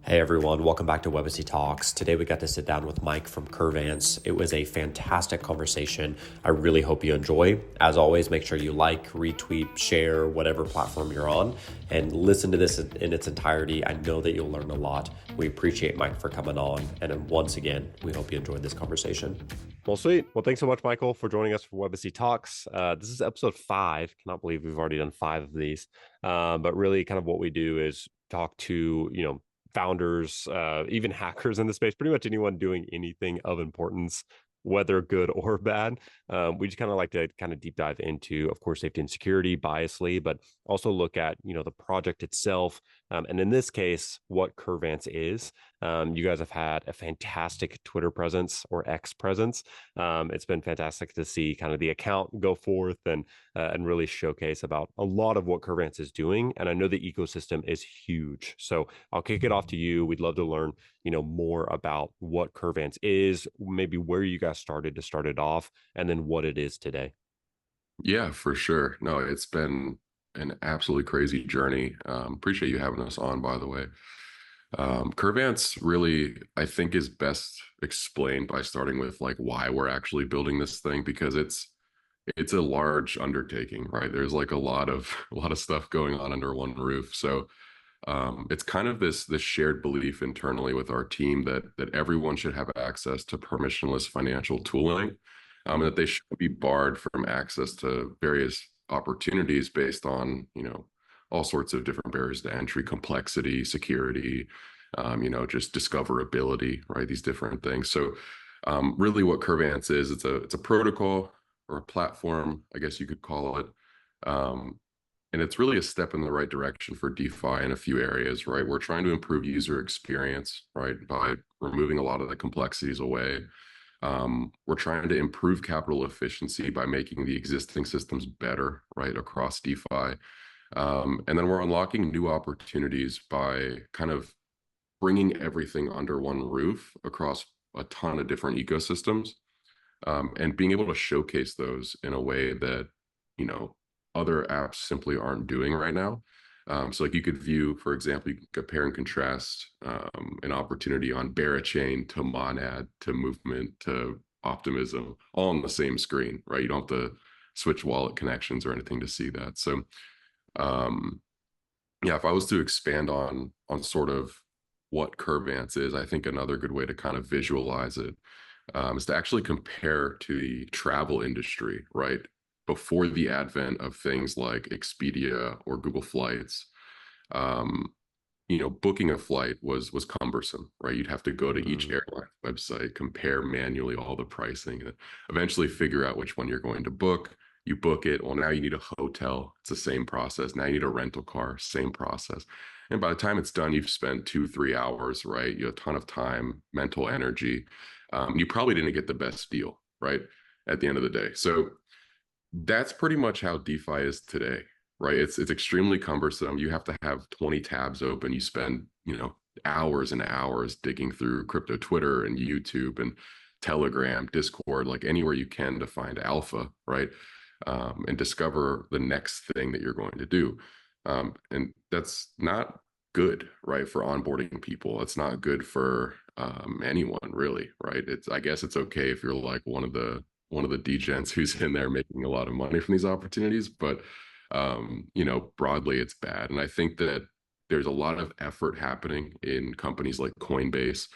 Hey everyone, welcome back to Webacy Talks. Today we got to sit down with Mike from Curvance. It was a fantastic conversation. I really hope you enjoy. As always, make sure you like, retweet, share, whatever platform you're on, and listen to this in its entirety. I know that you'll learn a lot. We appreciate Mike for coming on. And once again, we hope you enjoyed this conversation. Well, sweet. Well, thanks so much, Michael, for joining us for Webacy Talks. This is episode 5. Cannot believe we've already done 5 of these. But really, kind of what we do is talk to founders, even hackers in the space, pretty much anyone doing anything of importance, whether good or bad. We just kind of like to kind of deep dive into, of course, safety and security biasly, but also look at the project itself, and in this case, what Curvance is. You guys have had a fantastic Twitter presence or X presence. It's been fantastic to see kind of the account go forth and really showcase about a lot of what Curvance is doing. And I know the ecosystem is huge. So I'll kick it off to you. We'd love to learn, more about what Curvance is, maybe where you guys started to start it off, and then what it is today. Yeah, for sure. No, it's been an absolutely crazy journey. Appreciate you having us on, by the way. Curvance really, I think, is best explained by starting with like why we're actually building this thing because it's a large undertaking, right? There's like a lot of a lot of stuff going on under one roof. So it's kind of this shared belief internally with our team that everyone should have access to permissionless financial tooling, and that they should be barred from access to various opportunities based on all sorts of different barriers to entry, complexity, security, just discoverability, right? These different things. So really, what Curvance is, it's a protocol or a platform, I guess you could call it. Um, and it's really a step in the right direction for DeFi in a few areas, right? We're trying to improve user experience, right, by removing a lot of the complexities away. We're trying to improve capital efficiency by making the existing systems better, right, across DeFi. And then we're unlocking new opportunities by kind of bringing everything under one roof across a ton of different ecosystems, and being able to showcase those in a way that you know other apps simply aren't doing right now. So like you could view, for example, you can compare and contrast an opportunity on Barachain to Monad to Movement to Optimism all on the same screen, right? You don't have to switch wallet connections or anything to see that. So um, yeah, if I was to expand on sort of what Curvance is, I think another good way to kind of visualize it is to actually compare to the travel industry, right? Before the advent of things like Expedia or Google Flights, um, booking a flight was cumbersome, right? You'd have to go to each Mm. airline website, compare manually all the pricing, and eventually figure out which one you're going to book. You book it. Well, now you need a hotel. It's the same process. Now you need a rental car, same process. And by the time it's done, you've spent 2, 3 hours, right? You have a ton of time, mental energy. You probably didn't get the best deal, right? At the end of the day. So that's pretty much how DeFi is today, right? It's extremely cumbersome. You have to have 20 tabs open. You spend, hours and hours digging through crypto Twitter and YouTube and Telegram, Discord, like anywhere you can to find alpha, right? And discover the next thing that you're going to do. And that's not good, right? For onboarding people. It's not good for anyone really, right? I guess it's okay if you're like one of the degens who's in there making a lot of money from these opportunities, but broadly it's bad. And I think that there's a lot of effort happening in companies like Coinbase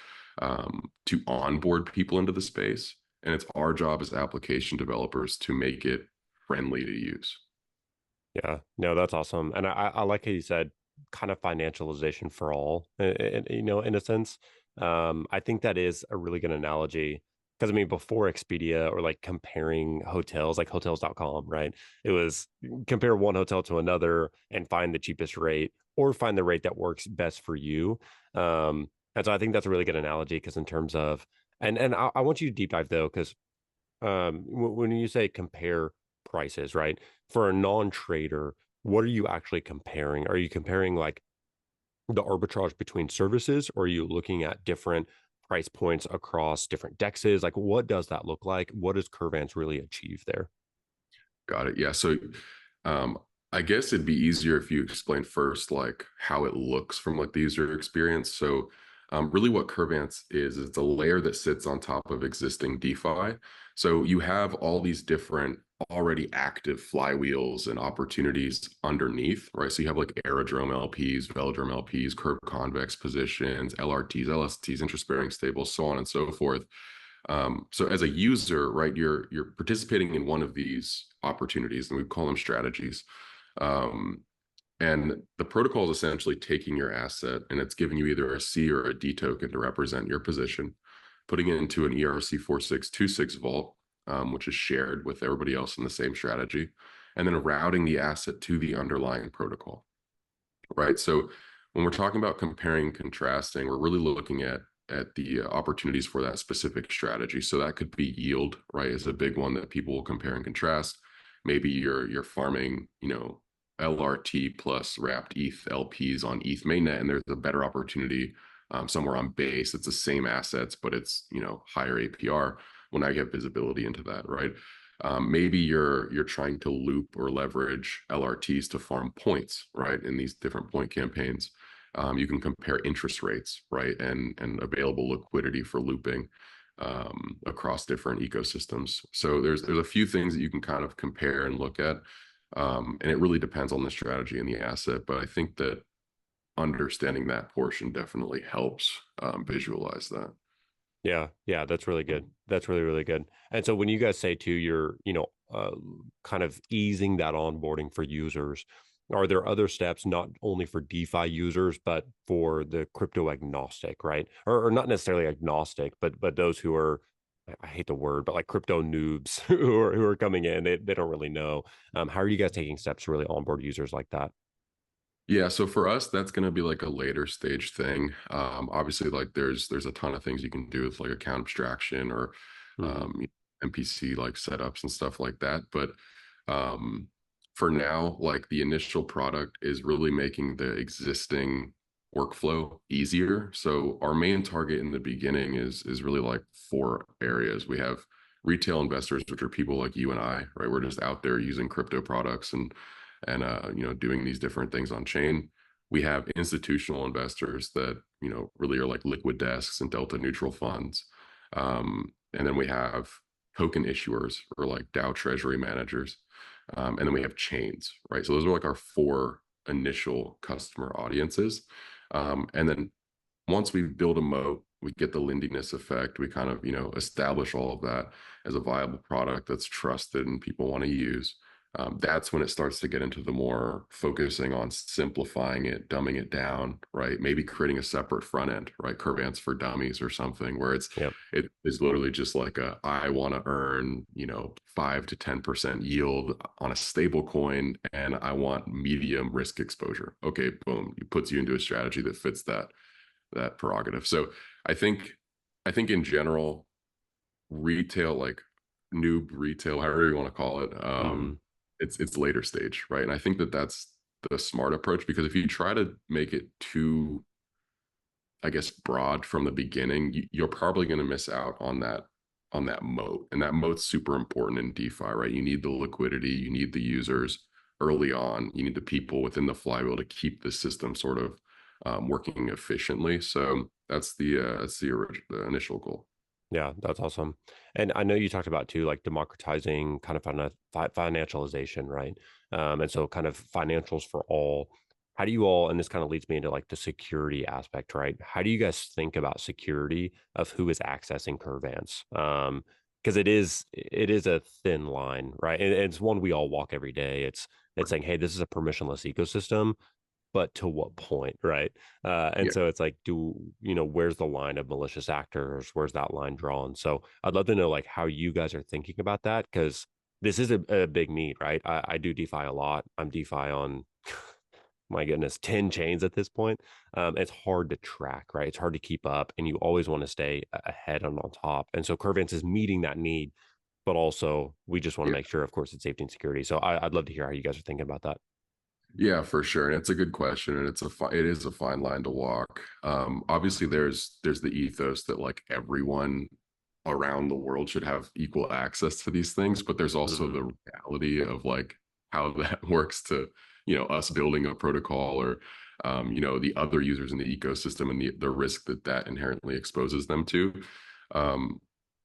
to onboard people into the space. And it's our job as application developers to make it friendly to use. Yeah, no, that's awesome. And I like how you said kind of financialization for all, in a sense. I think that is a really good analogy because I mean, before Expedia or like comparing hotels, like hotels.com, right? It was compare one hotel to another and find the cheapest rate or find the rate that works best for you. And so I think that's a really good analogy because in terms of, and I want you to deep dive though, because when you say compare prices, right? For a non-trader, what are you actually comparing? Are you comparing like the arbitrage between services, or are you looking at different price points across different dexes? Like, what does that look like? What does Curvance really achieve there? Got it. Yeah. So I guess it'd be easier if you explain first, like how it looks from like the user experience. So, really, what Curvance is, it's a layer that sits on top of existing DeFi. So you have all these different already active flywheels and opportunities underneath, right? So you have like aerodrome LPs, velodrome LPs, curve convex positions, LRTs, LSTs, interest-bearing stables, so on and so forth. So as a user, right, you're participating in one of these opportunities, and we call them strategies. Um, and the protocol is essentially taking your asset and it's giving you either a C or a D token to represent your position, putting it into an ERC4626 vault, which is shared with everybody else in the same strategy, and then routing the asset to the underlying protocol, right? So when we're talking about comparing and contrasting, we're really looking at the opportunities for that specific strategy. So that could be yield, right, is a big one that people will compare and contrast. Maybe you're farming, LRT plus wrapped ETH LPs on ETH mainnet, and there's a better opportunity somewhere on base. It's the same assets, but it's higher APR. Well, now you have visibility into that, right? Maybe you're trying to loop or leverage LRTs to farm points, right? In these different point campaigns, you can compare interest rates, right, and available liquidity for looping across different ecosystems. So there's a few things that you can kind of compare and look at, and it really depends on the strategy and the asset. But I think that understanding that portion definitely helps visualize that. Yeah, yeah, that's really good. That's really, really good. And so when you guys say too, you're, kind of easing that onboarding for users, are there other steps not only for DeFi users, but for the crypto agnostic, right? Or not necessarily agnostic, but those who are, I hate the word, but like crypto noobs who are coming in, they don't really know. How are you guys taking steps to really onboard users like that? Yeah, so for us, that's going to be like a later stage thing. Obviously, like there's a ton of things you can do with like account abstraction or Hmm. MPC like setups and stuff like that. But um, for now, like the initial product is really making the existing workflow easier. So our main target in the beginning is really like four areas. We have retail investors, which are people like you and I, right? We're just out there using crypto products and doing these different things on chain. We have institutional investors that really are like liquid desks and delta neutral funds, and then we have token issuers or like DAO treasury managers, and then we have chains, right? So those are like our four initial customer audiences, and then once we build a moat, we get the lindiness effect. We kind of establish all of that as a viable product that's trusted and people want to use. That's when it starts to get into the more focusing on simplifying it, dumbing it down, right? Maybe creating a separate front end, right? Curvance for dummies or something where Yep. it is literally just like I want to earn 5 to 10% yield on a stable coin, and I want medium risk exposure. Okay, boom, it puts you into a strategy that fits that prerogative. So I think I think in general, retail, like noob retail, however you want to call it, Hmm. it's later stage, right? And I think that that's the smart approach, because if you try to make it too, I guess, broad from the beginning, you're probably going to miss out on that moat, and that moat's super important in DeFi, right? You need the liquidity, you need the users early on, you need the people within the flywheel to keep the system sort of working efficiently. So the initial goal. Yeah, that's awesome. And I know you talked about too, like democratizing kind of financialization, right? And so kind of financials for all. How do you all, and this kind of leads me into like the security aspect, right? How do you guys think about security of who is accessing Curvance? Because it is a thin line, right? And it's one we all walk every day. It's saying, hey, this is a permissionless ecosystem, but to what point, right? And Yeah. so it's like, where's the line of malicious actors? Where's that line drawn? So I'd love to know like how you guys are thinking about that, because this is a big need, right? I do DeFi a lot. I'm DeFi on, my goodness, 10 chains at this point. It's hard to track, right? It's hard to keep up, and you always want to stay ahead and on top. And so Curvance is meeting that need, but also we just want to Yeah. make sure, of course, it's safety and security. So I'd love to hear how you guys are thinking about that. Yeah, for sure. And it's a good question, and it is a fine line to walk. Obviously there's the ethos that like everyone around the world should have equal access to these things, but there's also Hmm. the reality of like how that works to, us building a protocol or, the other users in the ecosystem and the risk that that inherently exposes them to.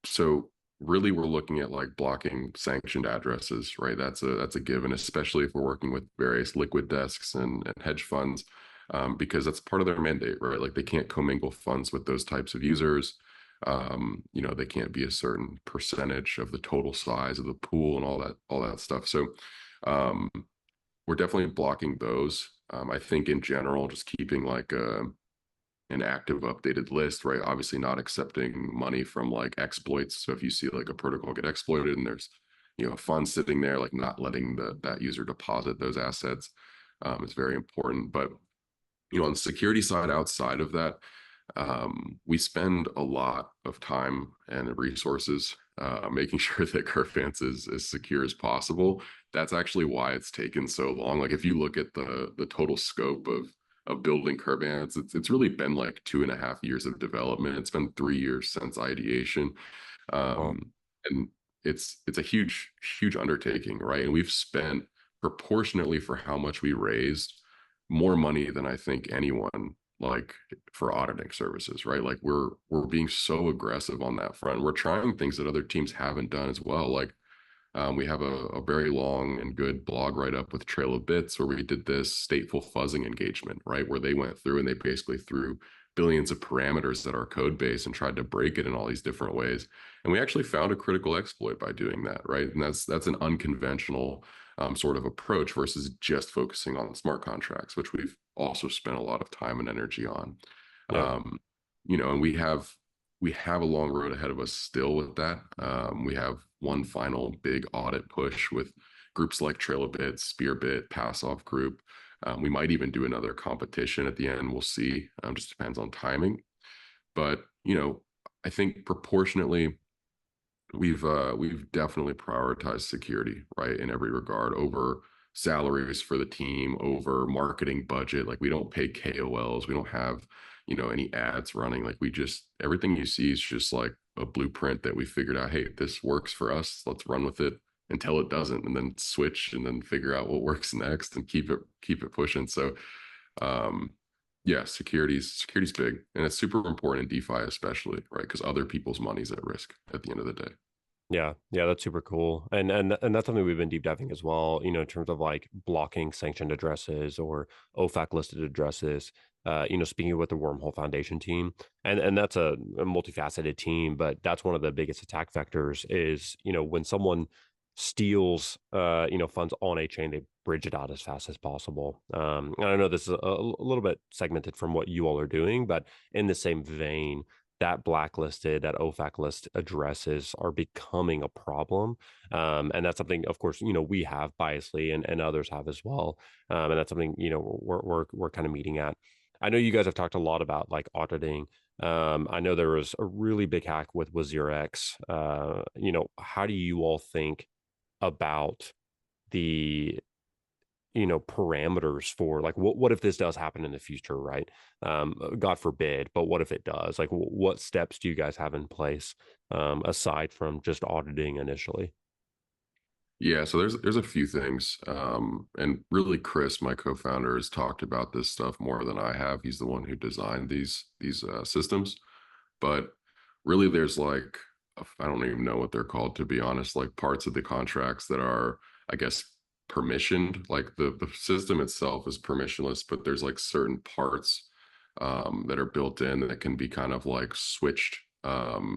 So really we're looking at like blocking sanctioned addresses, right? That's a given, especially if we're working with various liquid desks and hedge funds, because that's part of their mandate, right? Like they can't commingle funds with those types of users. They can't be a certain percentage of the total size of the pool and all that stuff. So um, we're definitely blocking those. I think in general, just keeping like an active updated list, right? Obviously not accepting money from like exploits. So if you see like a protocol get exploited and there's, a fund sitting there, like not letting that user deposit those assets is very important. But, on the security side, outside of that, we spend a lot of time and resources making sure that Curvance is as secure as possible. That's actually why it's taken so long. Like if you look at the total scope of building Curvance, it's really been like 2.5 years of development. It's been 3 years since ideation, Well, and it's a huge undertaking, right? And we've spent proportionately for how much we raised more money than I think anyone like for auditing services, right? Like we're being so aggressive on that front. We're trying things that other teams haven't done as well. Like we have a very long and good blog write up with Trail of Bits where we did this stateful fuzzing engagement, right? Where they went through and they basically threw billions of parameters at our code base and tried to break it in all these different ways. And we actually found a critical exploit by doing that, right? And that's an unconventional sort of approach versus just focusing on smart contracts, which we've also spent a lot of time and energy on. yeah, Um, and we have a long road ahead of us still with that. We have one final big audit push with groups like TrailBit, Spearbit, Passoff Group. We might even do another competition at the end. We'll see. Just depends on timing. But I think proportionately, we've definitely prioritized security, right, in every regard over salaries for the team, over marketing budget. Like we don't pay KOLs, we don't have any ads running. Like we just everything you see is just like a blueprint that we figured out. Hey, this works for us. Let's run with it until it doesn't, and then switch, and then figure out what works next, and keep it pushing. So um, yeah, security's big, and it's super important in DeFi, especially, right? Because other people's money's at risk at the end of the day. yeah, that's super cool, and that's something we've been deep diving as well. In terms of like blocking sanctioned addresses or OFAC listed addresses. Speaking with the Wormhole Foundation team, and that's a multifaceted team, but that's one of the biggest attack vectors is when someone steals funds on a chain, they bridge it out as fast as possible. And I know this is a little bit segmented from what you all are doing, but in the same vein, that blacklisted, that OFAC list addresses are becoming a problem. And that's something, of course, we have Biasly and others have as well. And that's something, we're kind of meeting at. I know you guys have talked a lot about like auditing. I know there was a really big hack with WazirX. How do you all think about the parameters for like what if this does happen in the future, right? God forbid, but what if it does? Like what steps do you guys have in place aside from just auditing initially? Yeah, so there's a few things, and really Chris, my co-founder, has talked about this stuff more than I have. He's the one who designed these systems, but really there's like I don't even know what they're called, to be honest. Like parts of the contracts that are, I guess, permissioned. Like the system itself is permissionless, but there's like certain parts that are built in that can be kind of like switched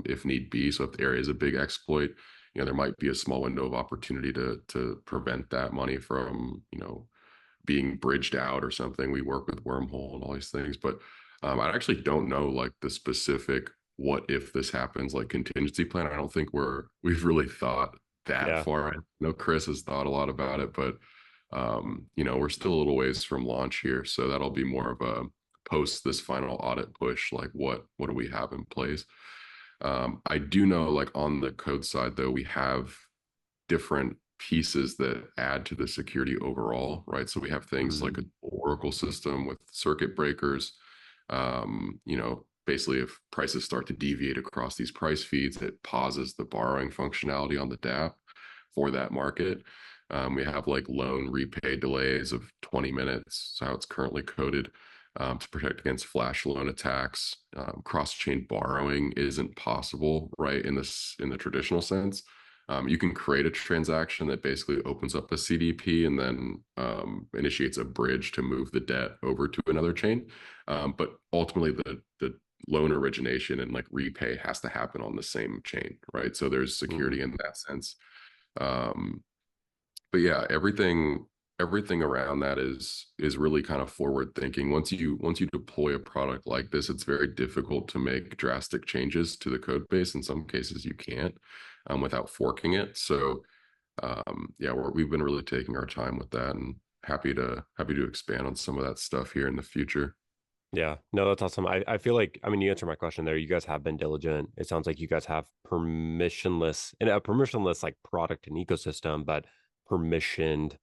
if need be. So if the area is a big exploit, there might be a small window of opportunity to prevent that money from being bridged out or something. We work with Wormhole and all these things, but I actually don't know like the specific what if this happens like contingency plan. I don't think we've really thought that Yeah, far. I know Chris has thought a lot about it, but we're still a little ways from launch here, so that'll be more of a post this final audit push. Like what do we have in place? I do know, like on the code side, though, we have different pieces that add to the security overall, right? So we have things like mm, a Oracle system with circuit breakers. Basically, if prices start to deviate across these price feeds, it pauses the borrowing functionality on the DApp for that market. We have like loan repay delays of 20 minutes. So how it's currently coded to protect against flash loan attacks. Cross-chain borrowing isn't possible, right? In the traditional sense. You can create a transaction that basically opens up a CDP and then initiates a bridge to move the debt over to another chain. But ultimately, the loan origination and like repay has to happen on the same chain, right? So there's security in that sense. Um, but yeah, everything around that is really kind of forward thinking. Once you deploy a product like this, it's very difficult to make drastic changes to the code base. In some cases, you can't without forking it. So yeah, we've been really taking our time with that, and happy to expand on some of that stuff here in the future. Yeah, no, that's awesome. I feel like, I mean, you answered my question there. You guys have been diligent. It sounds like you guys have permissionless and a permissionless like product and ecosystem, but permissioned,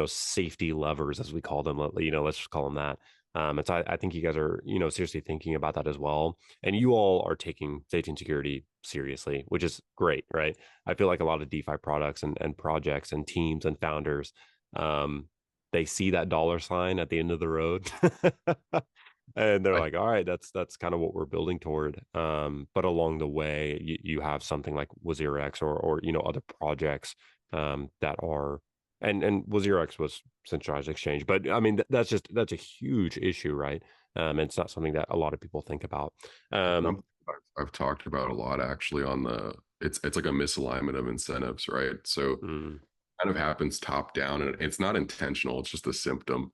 safety levers as we call them. Let's just call them that. And so I think you guys are, seriously thinking about that as well. And you all are taking safety and security seriously, which is great, right? I feel like a lot of DeFi products and projects and teams and founders, they see that dollar sign at the end of the road. And they're I like, all right, that's kind of what we're building toward. But along the way, you have something like WazirX or other projects that are and WazirX was centralized exchange, but I mean that's a huge issue, right? And it's not something that a lot of people think about. Something I've talked about a lot actually on the it's like a misalignment of incentives, right? So Mm, kind of happens top down, and it's not intentional, it's just a symptom.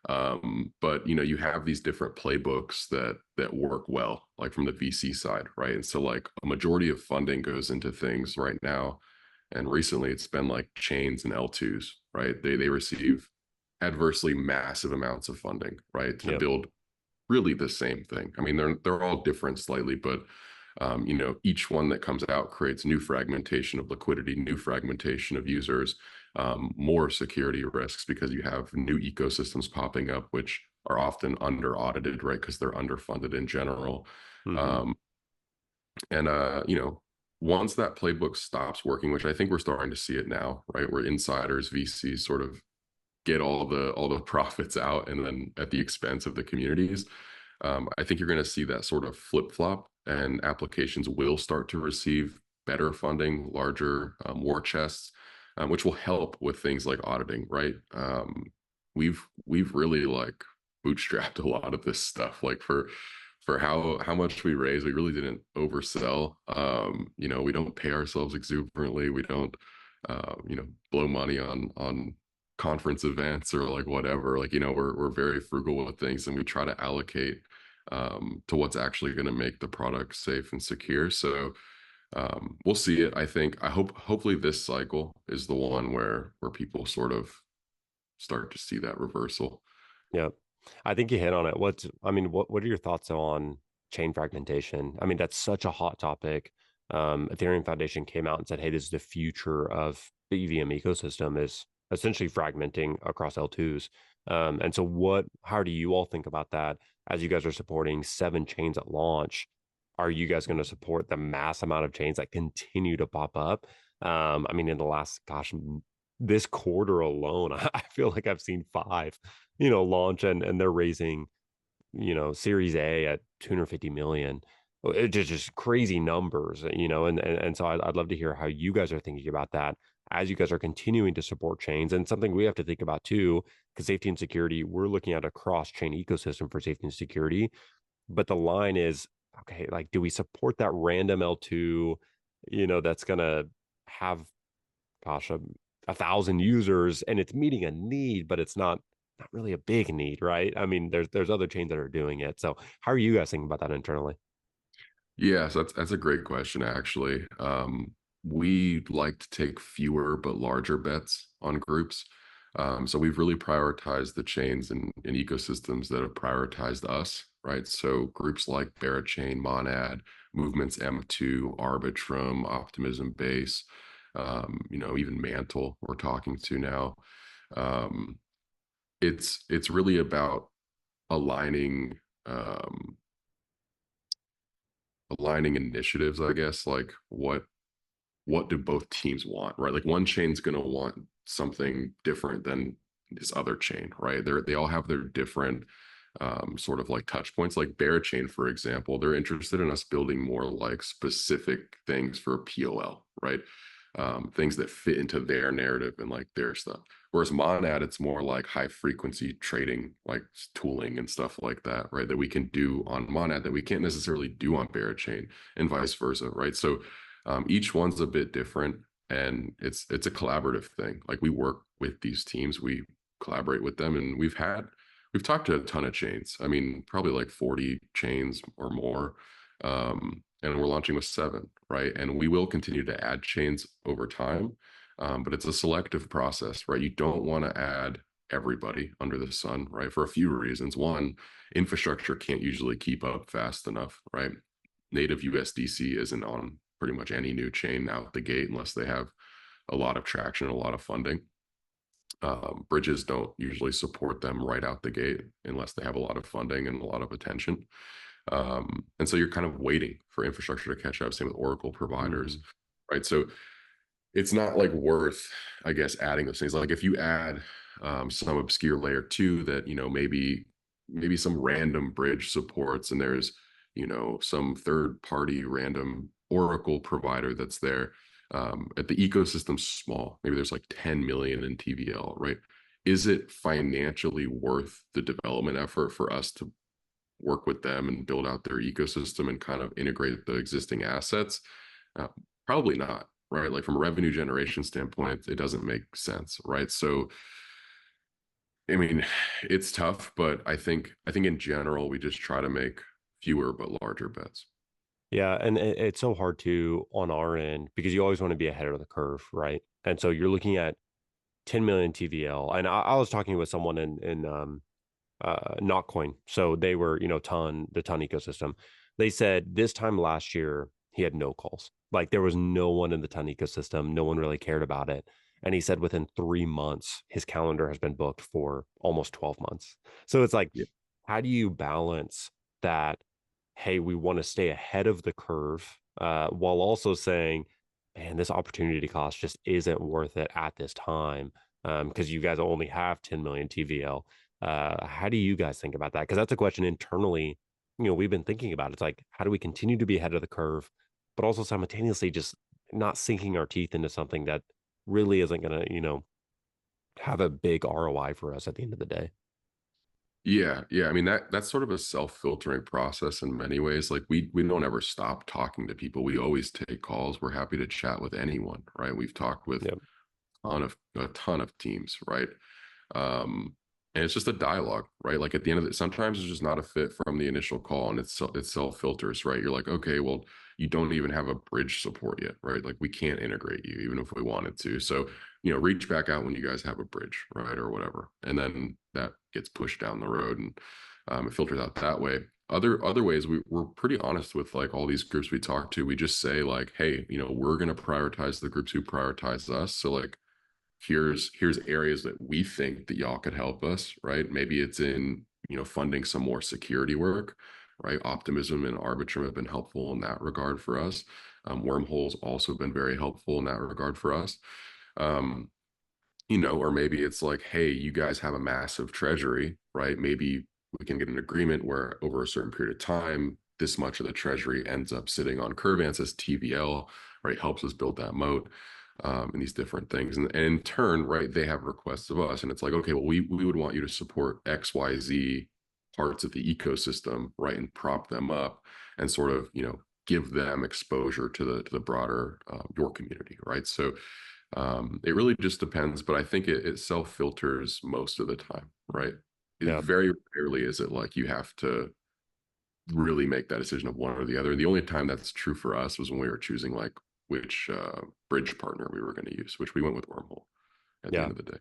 But you have these different playbooks that work well, like from the VC side, right? And so like a majority of funding goes into things right now, and recently it's been like chains and L2s, right? They receive adversely massive amounts of funding, right, to yep. build really the same thing. I mean, they're all different slightly, but each one that comes out creates new fragmentation of liquidity, new fragmentation of users, more security risks because you have new ecosystems popping up, which are often under audited, right? Because they're underfunded in general. Hmm. Um, and once that playbook stops working, which I think we're starting to see it now, right? Where insiders, VCs sort of get all the profits out and then at the expense of the communities. I think you're going to see that sort of flip flop, and applications will start to receive better funding, larger war chests, which will help with things like auditing. Right? We've really like bootstrapped a lot of this stuff. Like for how much we raise, we really didn't oversell. We don't pay ourselves exuberantly. We don't blow money on conference events or like whatever. Like we're very frugal with things, and we try to allocate to what's actually going to make the product safe and secure. So we'll see it. Hopefully this cycle is the one where people sort of start to see that reversal. Yep. I think you hit on it. What are your thoughts on chain fragmentation? I mean, that's such a hot topic. Ethereum Foundation came out and said, hey, this is the future of the EVM ecosystem is essentially fragmenting across L2s. And so how do you all think about that as you guys are supporting 7 chains at launch? Are you guys going to support the mass amount of chains that continue to pop up? I mean, in the last, this quarter alone, I feel like I've seen 5 launch and they're raising, Series A at 250 million. It's just crazy numbers, and so I'd love to hear how you guys are thinking about that as you guys are continuing to support chains and something we have to think about too, because safety and security, we're looking at a cross chain ecosystem for safety and security. But the line is, okay, like, do we support that random L2, that's going to have gosh, 1,000 users and it's meeting a need, but it's not really a big need, right? I mean, there's other chains that are doing it. So how are you guys thinking about that internally? Yeah, so that's a great question, actually. We like to take fewer but larger bets on groups. So we've really prioritized the chains and ecosystems that have prioritized us, right? So groups like Barachain, Monad, Movements M2, Arbitrum, Optimism Base, even Mantle we're talking to now. Um, it's really about aligning um, aligning initiatives, I guess, like what do both teams want, right? Like one chain's going to want something different than this other chain, right? They all have their different sort of like touch points. Like Chain, for example, they're interested in us building more like specific things for POL, right? Things that fit into their narrative and like their stuff. Whereas Monad, it's more like high frequency trading, like tooling and stuff like that, right? That we can do on Monad that we can't necessarily do on Chain, and vice versa, right? So each one's a bit different, and it's a collaborative thing. Like we work with these teams, we collaborate with them, and we've talked to a ton of chains. I mean, probably like 40 chains or more. And we're launching with 7, right? And we will continue to add chains over time. But it's a selective process, right? You don't want to add everybody under the sun, right? For a few reasons. One, infrastructure can't usually keep up fast enough, right? Native USDC isn't on pretty much any new chain out the gate unless they have a lot of traction, a lot of funding. Bridges don't usually support them right out the gate unless they have a lot of funding and a lot of attention. And so you're kind of waiting for infrastructure to catch up. Same with Oracle providers, right? So it's not like worth, I guess, adding those things. Like if you add some obscure layer 2 that, maybe some random bridge supports, and there's, some third party random Oracle provider that's there, at the ecosystem small, maybe there's like 10 million in TVL, right? Is it financially worth the development effort for us to work with them and build out their ecosystem and kind of integrate the existing assets? Probably not, right? Like from a revenue generation standpoint, it doesn't make sense, right? So, I mean, it's tough, but I think in general, we just try to make fewer but larger bets. Yeah, and it's so hard to on our end because you always want to be ahead of the curve, right? And so you're looking at 10 million TVL, and I was talking with someone in Notcoin, so they were the ton ecosystem. They said this time last year he had no calls, like there was no one in the ton ecosystem, no one really cared about it. And he said within 3 months his calendar has been booked for almost 12 months. So it's like, Yeah. how do you balance that? Hey, we want to stay ahead of the curve, while also saying, man, this opportunity cost just isn't worth it at this time, because you guys only have 10 million TVL. How do you guys think about that? Because that's a question internally, we've been thinking about. It's like, how do we continue to be ahead of the curve, but also simultaneously just not sinking our teeth into something that really isn't going to, have a big ROI for us at the end of the day? Yeah, yeah. I mean that's sort of a self-filtering process in many ways. Like we don't ever stop talking to people. We always take calls. We're happy to chat with anyone, right? We've talked with Yep. a ton of teams, right? And it's just a dialogue, right? Like at the end of it, sometimes it's just not a fit from the initial call, and it self filters, right? You're like, okay, well, you don't even have a bridge support yet, right? Like we can't integrate you even if we wanted to. So, reach back out when you guys have a bridge, right, or whatever, and then that gets pushed down the road, and it filters out that way. Other ways, we're pretty honest with like all these groups we talk to. We just say like, hey, we're going to prioritize the groups who prioritize us. So like, here's areas that we think that y'all could help us, right? Maybe it's in funding some more security work, right? Optimism and Arbitrum have been helpful in that regard for us. Wormhole's also been very helpful in that regard for us. um, or maybe it's like, hey, you guys have a massive treasury, right? Maybe we can get an agreement where over a certain period of time, this much of the treasury ends up sitting on Curvance as TVL, right? Helps us build that moat, and these different things. And in turn, right, they have requests of us. And it's like, okay, well, we would want you to support XYZ parts of the ecosystem, right? And prop them up and sort of, give them exposure to the broader your community, right? So it really just depends, but I think it self filters most of the time, right? It Yeah. very rarely is it like you have to really make that decision of one or the other. The only time that's true for us was when we were choosing like which bridge partner we were going to use, which we went with Wormhole at the Yeah. end of the day.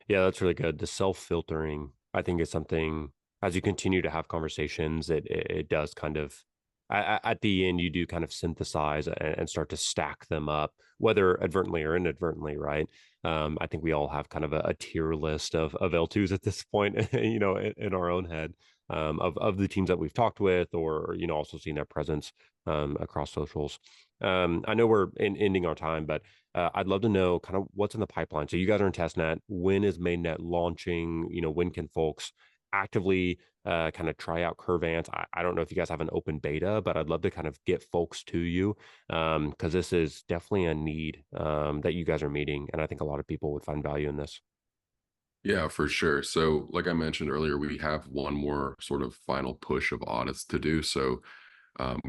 Yeah, that's really good. The self-filtering, I think, is something as you continue to have conversations, it does kind of at the end you do kind of synthesize and start to stack them up, whether advertently or inadvertently, right? I think we all have kind of a tier list of L2s at this point, in our own head. of the teams that we've talked with, or also seeing their presence across socials. I know we're ending our time, but I'd love to know kind of what's in the pipeline. So you guys are in testnet. When is mainnet launching? When can folks actively kind of try out Curvance? I don't know if you guys have an open beta, but I'd love to kind of get folks to you because this is definitely a need that you guys are meeting, and I think a lot of people would find value in this. Yeah, for sure. So, like I mentioned earlier, we have one more sort of final push of audits to do. So,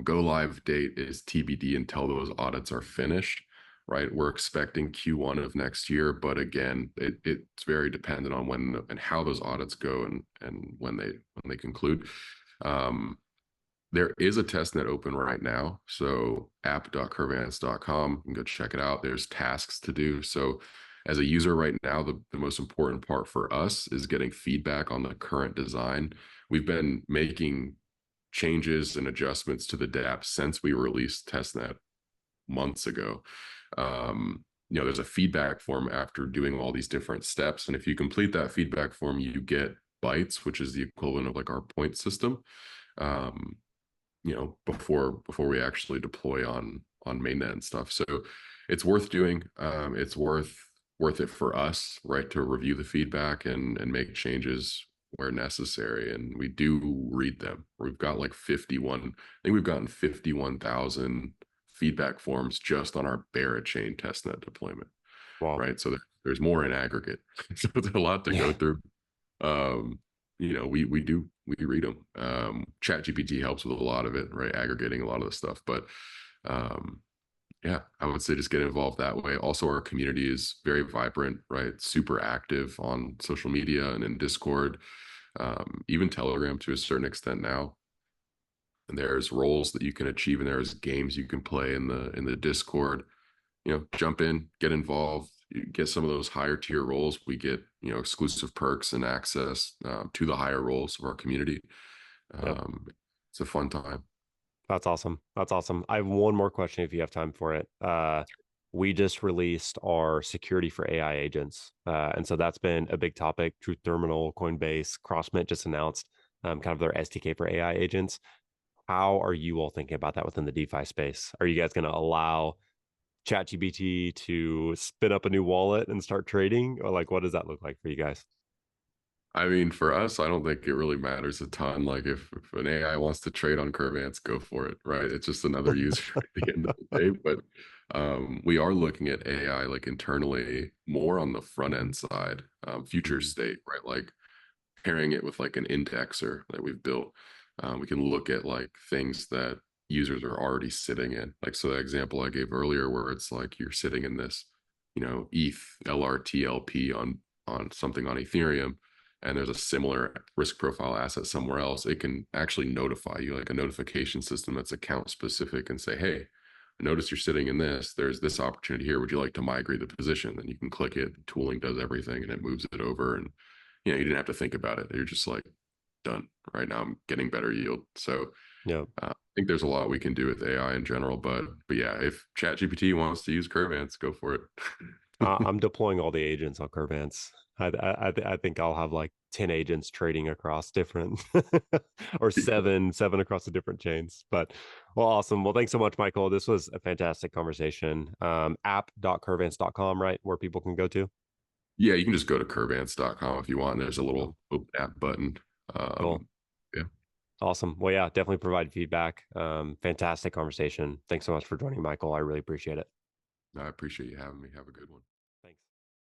go live date is TBD until those audits are finished, right? We're expecting Q1 of next year, but again, it's very dependent on when and how those audits go and when they conclude. Um, there is a testnet open right now. So app.curvance.com, you can go check it out. There's tasks to do. So as a user right now, the most important part for us is getting feedback on the current design. We've been making changes and adjustments to the dApp since we released testnet months ago. There's a feedback form after doing all these different steps. And if you complete that feedback form, you get bytes, which is the equivalent of like our point system. Um, before we actually deploy on mainnet and stuff. So it's worth doing. It's worth it for us, right, to review the feedback and make changes where necessary. And we do read them. We've got like 51. I think we've gotten 51,000 feedback forms just on our Berachain testnet deployment, Wow. right? So there's more in aggregate. So there's a lot to go through. um we read them. Chat GPT helps with a lot of it, right, aggregating a lot of the stuff. But um yeah, I would say just get involved that way. Also, our community is very vibrant, right, super active on social media and in Discord, even Telegram to a certain extent now. And there's roles that you can achieve, and there's games you can play in the Discord. Jump in, get involved, you get some of those higher tier roles. We get, exclusive perks and access to the higher roles of our community. Yep. It's a fun time. That's awesome. That's awesome. I have one more question if you have time for it. We just released our security for AI agents. And so that's been a big topic. Truth Terminal, Coinbase, CrossMint just announced kind of their SDK for AI agents. How are you all thinking about that within the DeFi space? Are you guys going to allow ChatGPT to spin up a new wallet and start trading? Or like, what does that look like for you guys? I mean, for us, I don't think it really matters a ton. Like if an AI wants to trade on Curvance, go for it, right? It's just another user at the end of the day. But we are looking at AI like internally more on the front end side, future state, right? Like pairing it with like an indexer that we've built. We can look at like things that users are already sitting in. Like, so the example I gave earlier, where it's like you're sitting in this, ETH LRTLP on something on Ethereum, and there's a similar risk profile asset somewhere else. It can actually notify you, like a notification system that's account specific, and say, hey, I notice you're sitting in this. There's this opportunity here. Would you like to migrate the position? Then you can click it. The tooling does everything, and it moves it over. And you didn't have to think about it. You're just like, done. Right now, I'm getting better yield. So Yeah. I think there's a lot we can do with AI in general. But yeah, if ChatGPT wants to use Curvance, go for it. I'm deploying all the agents on Curvance. I think I'll have like 10 agents trading across different or seven across the different chains. But well, awesome. Well, thanks so much, Michael. This was a fantastic conversation. App.curvance.com, right? Where people can go to. Yeah, you can just go to curvance.com if you want. There's a Cool. little open app button. Cool. Yeah. Awesome. Well, yeah, definitely provide feedback. Fantastic conversation. Thanks so much for joining, Michael. I really appreciate it. I appreciate you having me. Have a good one.